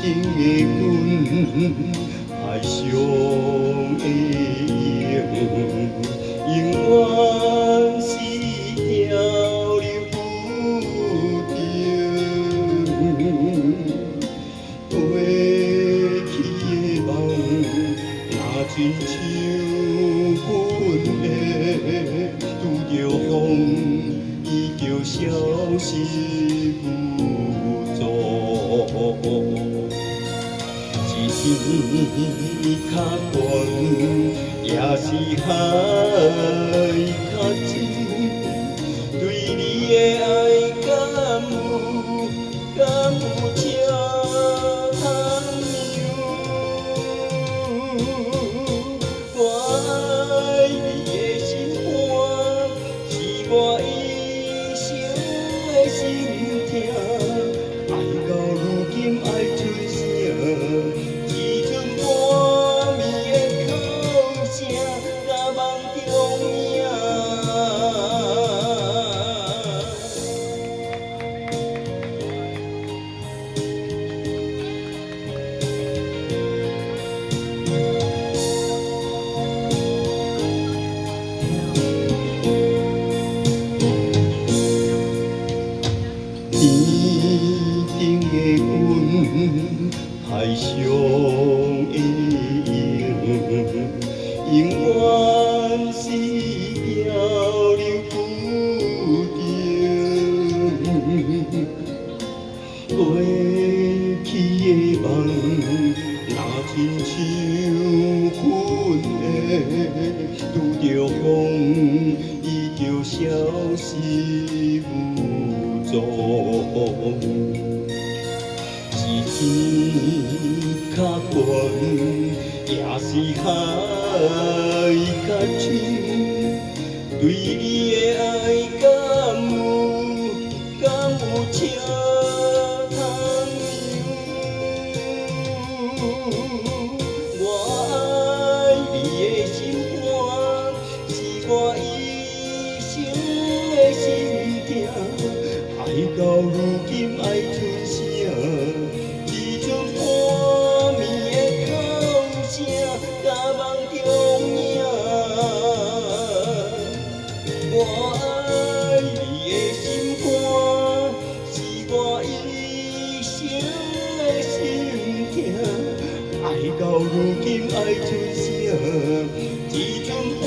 顶的阮，爱上的永远是条流不停。过去的梦，若亲像阮的，拄着风，伊就消失无踪。是天较悬，也是海较深，对你的爱敢有超通量？我爱你的心肝，是我一生的心痛。爱到如今爱出声，只剩半暝的哭声，甲梦中影。天顶的阮，海上的影，永远是条流不停。过去的梦，若亲像阮的，拄着风，伊就消失无踪。是天较悬，也是海较深，对你的爱敢有超通量？我爱你的心肝，是我一生的心痛。爱到如今爱出声，只剩半暝的哭声，甲梦中影。我爱你的心肝，是我一生的心痛。爱到如今爱出声，只剩半